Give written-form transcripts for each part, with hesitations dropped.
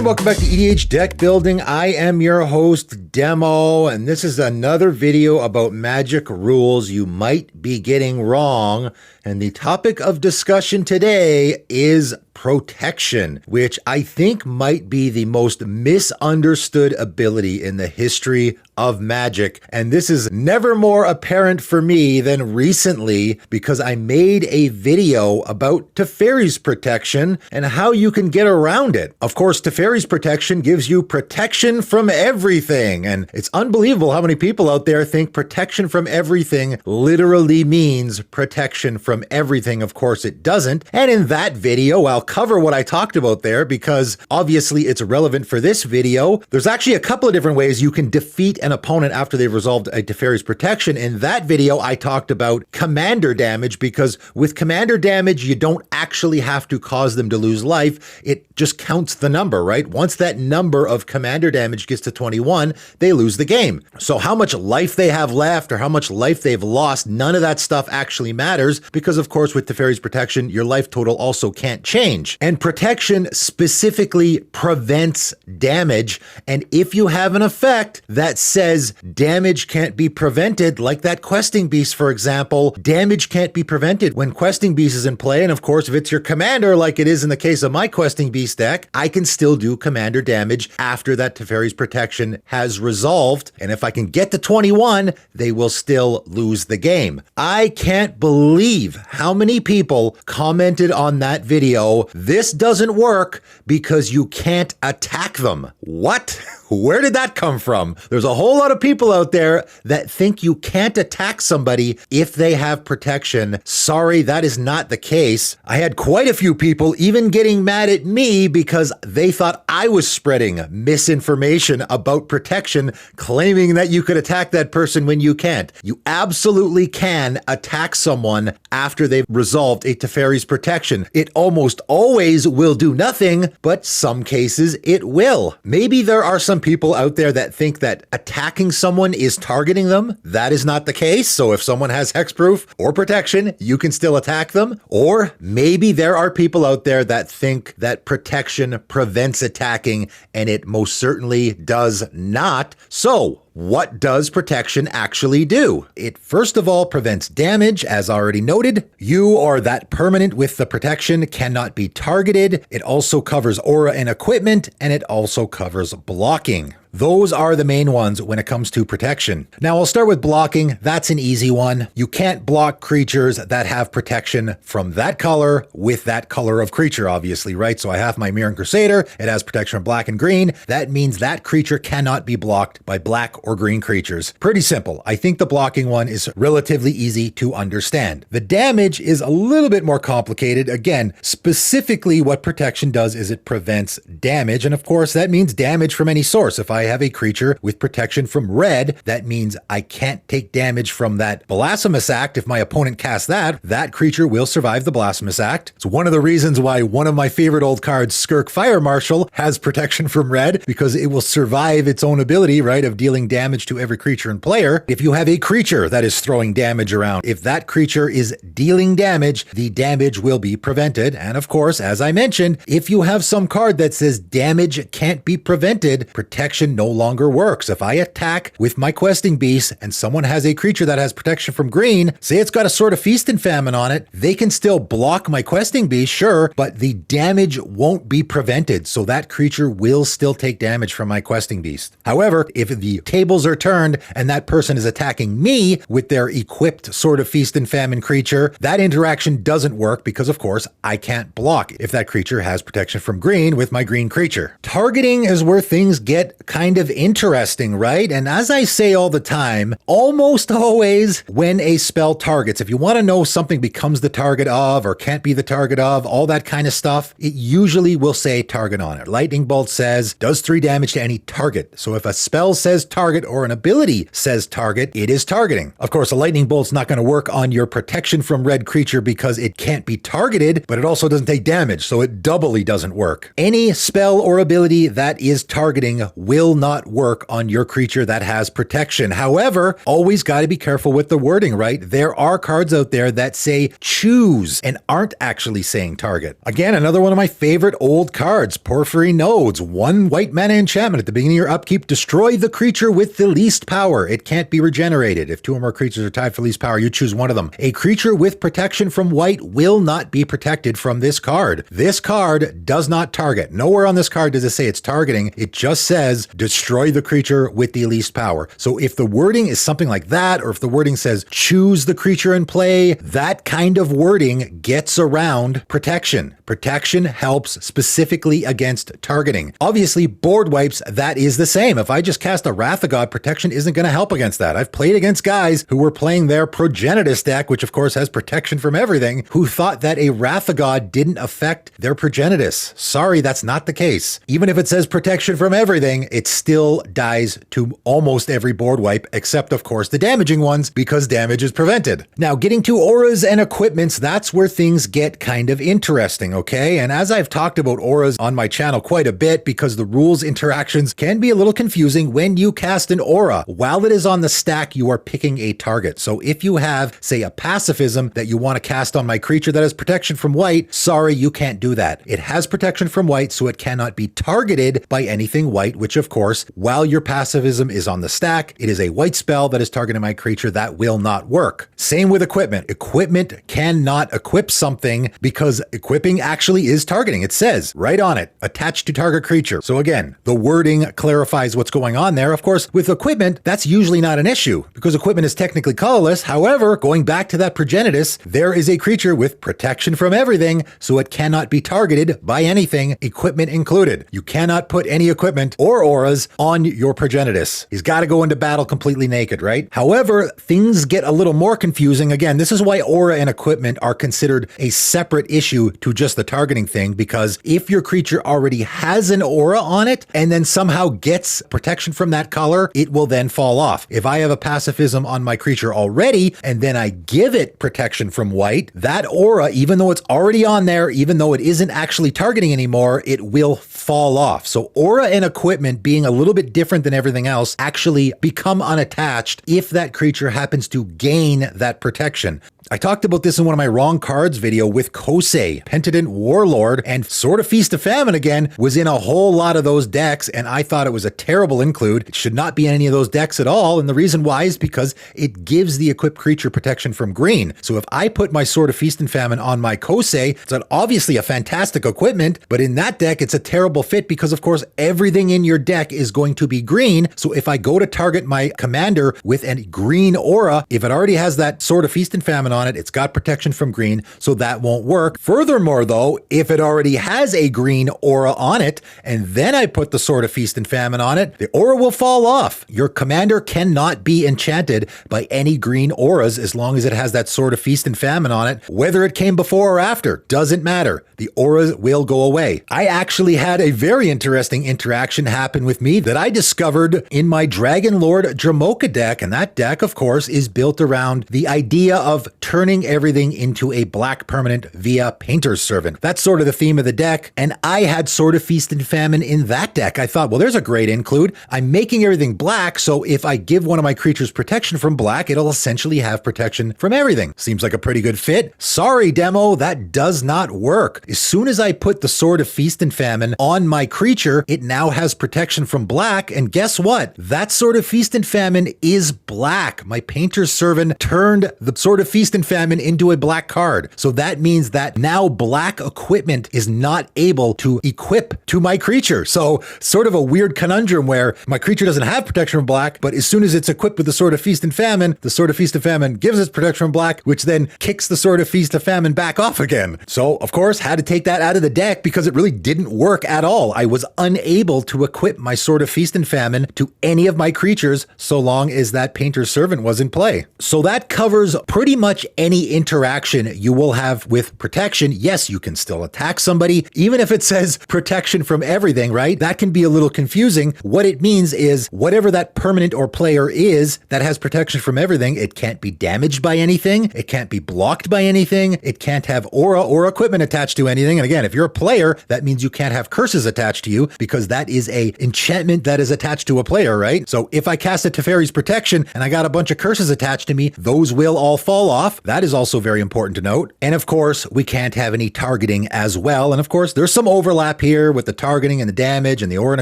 and welcome back to EDH Deck Building. I am your host, Demo, and this is another video about Magic rules you might be getting wrong. And the topic of discussion today is protection, which I think might be the most misunderstood ability in the history of Magic. And this is never more apparent for me than recently, because I made a video about Teferi's protection and how you can get around it. Of course, Teferi's protection gives you protection from everything. And it's unbelievable how many people out there think protection from everything literally means protection from everything. Of course, it doesn't. And in that video, I'll cover what I talked about there because obviously it's relevant for this video. There's actually a couple of different ways you can defeat an opponent after they've resolved a Teferi's protection. In that video, I talked about commander damage because with commander damage, you don't actually have to cause them to lose life. It just counts the number, right? Once that number of commander damage gets to 21, they lose the game. So how much life they have left or how much life they've lost, none of that stuff actually matters because of course with Teferi's protection, your life total also can't change. And protection specifically prevents damage. And if you have an effect that says damage can't be prevented, like that Questing Beast, for example, damage can't be prevented when Questing Beast is in play. And of course, if it's your commander, like it is in the case of my Questing Beast deck, I can still do commander damage after that Teferi's protection has resolved. And if I can get to 21, they will still lose the game. I can't believe how many people commented on that video, this doesn't work because you can't attack them. What? Where did that come from? There's a whole lot of people out there that think you can't attack somebody if they have protection. Sorry, that is not the case. I had quite a few people even getting mad at me because they thought I was spreading misinformation about protection, claiming that you could attack that person when you can't. You absolutely can attack someone after they've resolved a Teferi's protection. It almost always will do nothing, but some cases it will. Maybe there are some people out there that think that attacking someone is targeting them. That is not the case. So if someone has hexproof or protection, you can still attack them. Or maybe there are people out there that think that protection prevents attacking, and it most certainly does not. So what does protection actually do? It first of all prevents damage, as already noted. You or that permanent with the protection cannot be targeted. It also covers aura and equipment, and it also covers blocking. Those are the main ones when it comes to protection. Now I'll start with blocking. That's an easy one. You can't block creatures that have protection from that color with that color of creature, obviously, right? So I have my Mirran Crusader. It has protection from black and green. That means that creature cannot be blocked by black or green creatures. Pretty simple. I think the blocking one is relatively easy to understand. The damage is a little bit more complicated. Again, specifically what protection does is it prevents damage. And of course, that means damage from any source. If I have a creature with protection from red, that means I can't take damage from that Blasphemous Act. If my opponent casts that, that creature will survive the Blasphemous Act. It's one of the reasons why one of my favorite old cards, Skirk Fire Marshal, has protection from red, because it will survive its own ability, right, of dealing damage to every creature and player. If you have a creature that is throwing damage around, if that creature is dealing damage, the damage will be prevented. And of course, as I mentioned, if you have some card that says damage can't be prevented, protection no longer works. If I attack with my Questing Beast and someone has a creature that has protection from green, say it's got a Sword of Feast and Famine on it, they can still block my Questing Beast, sure, but the damage won't be prevented. So that creature will still take damage from my Questing Beast. However, if the tables are turned and that person is attacking me with their equipped Sword of Feast and Famine creature, that interaction doesn't work because of course I can't block if that creature has protection from green with my green creature. Targeting is where things get kind of interesting, right? And as I say all the time, almost always when a spell targets, if you want to know something becomes the target of or can't be the target of, all that kind of stuff, it usually will say target on it. Lightning Bolt says, does 3 damage to any target. So if a spell says target or an ability says target, it is targeting. Of course, a Lightning Bolt's not going to work on your protection from red creature because it can't be targeted, but it also doesn't take damage, so it doubly doesn't work. Any spell or ability that is targeting will will not work on your creature that has protection. However, always got to be careful with the wording, right? There are cards out there that say choose and aren't actually saying target. Again, another one of my favorite old cards, Porphyry Nodes. 1 white mana enchantment at the beginning of your upkeep. Destroy the creature with the least power. It can't be regenerated. If 2 or more creatures are tied for least power, you choose one of them. A creature with protection from white will not be protected from this card. This card does not target. Nowhere on this card does it say it's targeting. It just says destroy the creature with the least power. So if the wording is something like that, or if the wording says choose the creature in play, that kind of wording gets around protection. Protection helps specifically against targeting. Obviously, board wipes, that is the same. If I just cast a Wrath of God, protection isn't going to help against that. I've played against guys who were playing their Progenitus deck, which of course has protection from everything, who thought that a Wrath of God didn't affect their Progenitus. Sorry, that's not the case. Even if it says protection from everything, it still dies to almost every board wipe, except of course the damaging ones, because damage is prevented. Now, getting to auras and equipments, that's where things get kind of interesting, okay? And as I've talked about auras on my channel quite a bit, because the rules interactions can be a little confusing when you cast an aura. While it is on the stack, you are picking a target. So if you have, say, a pacifism that you want to cast on my creature that has protection from white, sorry, you can't do that. It has protection from white, so it cannot be targeted by anything white, which of course, while your pacifism is on the stack, it is a white spell that is targeting my creature. That will not work. Same with equipment. Equipment cannot equip something because equipping actually is targeting. It says right on it, attached to target creature. So again, the wording clarifies what's going on there. Of course, with equipment, that's usually not an issue because equipment is technically colorless. However, going back to that Progenitus, there is a creature with protection from everything, so it cannot be targeted by anything, equipment included. You cannot put any equipment or auras on your Progenitus. He's got to go into battle completely naked, right? However, things get a little more confusing. Again, this is why aura and equipment are considered a separate issue to just the targeting thing, because if your creature already has an aura on it and then somehow gets protection from that color, it will then fall off. If I have a pacifism on my creature already and then I give it protection from white, that aura, even though it's already on there, even though it isn't actually targeting anymore, it will fall off. So aura and equipment, being a little bit different than everything else, actually become unattached if that creature happens to gain that protection. I talked about this in one of my wrong cards video with Kosei, Pentadent Warlord, and Sword of Feast of Famine again was in a whole lot of those decks, and I thought it was a terrible include. It should not be in any of those decks at all, and the reason why is because it gives the equipped creature protection from green. So if I put my Sword of Feast and Famine on my Kosei, it's obviously a fantastic equipment, but in that deck, it's a terrible fit because, of course, everything in your deck is going to be green. So if I go to target my commander with a green aura, if it already has that Sword of Feast and Famine on it, it's got protection from green, so that won't work. Furthermore, though, if it already has a green aura on it, and then I put the Sword of Feast and Famine on it, the aura will fall off. Your commander cannot be enchanted by any green auras as long as it has that Sword of Feast and Famine on it. Whether it came before or after, doesn't matter. The auras will go away. I actually had a very interesting interaction happen with me that I discovered in my Dragon Lord Jamoka deck, and that deck, of course, is built around the idea of turning everything into a black permanent via Painter's Servant. That's sort of the theme of the deck, and I had Sword of Feast and Famine in that deck. I thought, well, there's a great include. I'm making everything black, so if I give one of my creatures protection from black, it'll essentially have protection from everything. Seems like a pretty good fit. Sorry, demo, that does not work. As soon as I put the Sword of Feast and Famine on my creature, it now has protection from black, and guess what? That Sword of Feast and Famine is black. My Painter's Servant turned the Sword of Feast and Famine into a black card. So that means that now black equipment is not able to equip to my creature. So sort of a weird conundrum where my creature doesn't have protection from black, but as soon as it's equipped with the Sword of Feast and Famine, the Sword of Feast and Famine gives it protection from black, which then kicks the Sword of Feast and Famine back off again. So of course, had to take that out of the deck because it really didn't work at all. I was unable to equip my Sword of Feast and Famine to any of my creatures so long as that Painter's Servant was in play. So that covers pretty much much any interaction you will have with protection, yes, you can still attack somebody, even if it says protection from everything, right? That can be a little confusing. What it means is whatever that permanent or player is that has protection from everything, it can't be damaged by anything. It can't be blocked by anything. It can't have aura or equipment attached to anything. And again, if you're a player, that means you can't have curses attached to you because that is a enchantment that is attached to a player, right? So if I cast a Teferi's protection and I got a bunch of curses attached to me, those will all fall off. That is also very important to note. And of course, we can't have any targeting as well. And of course, there's some overlap here with the targeting and the damage and the aura and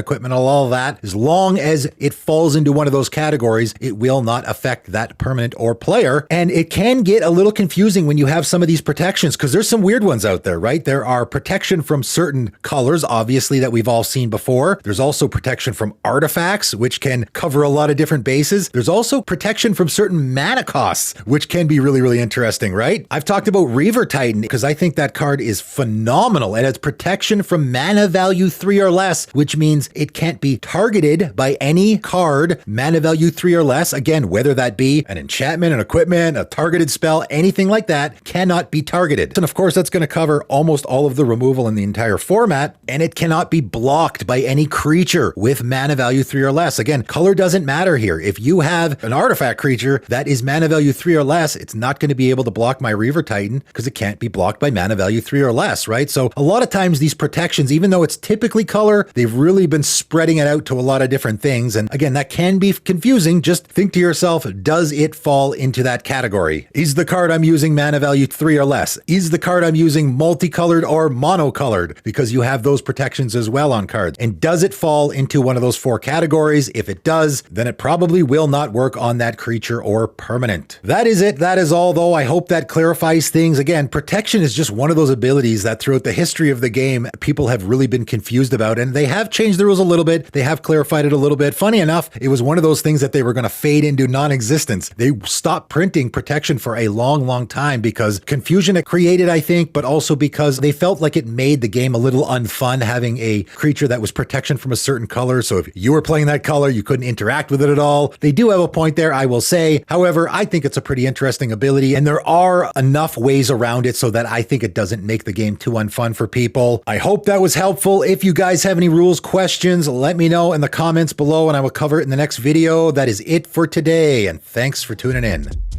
equipment and all of that. As long as it falls into one of those categories, it will not affect that permanent or player. And it can get a little confusing when you have some of these protections because there's some weird ones out there, right? There are protection from certain colors, obviously, that we've all seen before. There's also protection from artifacts, which can cover a lot of different bases. There's also protection from certain mana costs, which can be really, really interesting, right? I've talked about Reaver Titan because I think that card is phenomenal and it's protection from mana value 3 or less, which means it can't be targeted by any card mana value 3 or less. Again, whether that be an enchantment, an equipment, a targeted spell, anything like that cannot be targeted. And of course, that's going to cover almost all of the removal in the entire format, and it cannot be blocked by any creature with mana value 3 or less. Again, color doesn't matter here. If you have an artifact creature that is mana value 3 or less, it's not going to be able to block my Reaver Titan because it can't be blocked by mana value 3 or less, right? So a lot of times these protections, even though it's typically color, they've really been spreading it out to a lot of different things. And again, that can be confusing. Just think to yourself, does it fall into that category? Is the card I'm using mana value 3 or less? Is the card I'm using multicolored or monocolored? Because you have those protections as well on cards. And does it fall into one of those 4 categories? If it does, then it probably will not work on that creature or permanent. That is it. That is all, though. I hope that clarifies things. Again, protection is just one of those abilities that throughout the history of the game, people have really been confused about, and they have changed the rules a little bit. They have clarified it a little bit. Funny enough, it was one of those things that they were going to fade into non-existence. They stopped printing protection for a long, long time because confusion it created, I think, but also because they felt like it made the game a little unfun having a creature that was protection from a certain color. So if you were playing that color, you couldn't interact with it at all. They do have a point there, I will say. However, I think it's a pretty interesting ability, and there are enough ways around it so that I think it doesn't make the game too unfun for people. I hope that was helpful. If you guys have any rules questions, let me know in the comments below and I will cover it in the next video. That is it for today, and thanks for tuning in.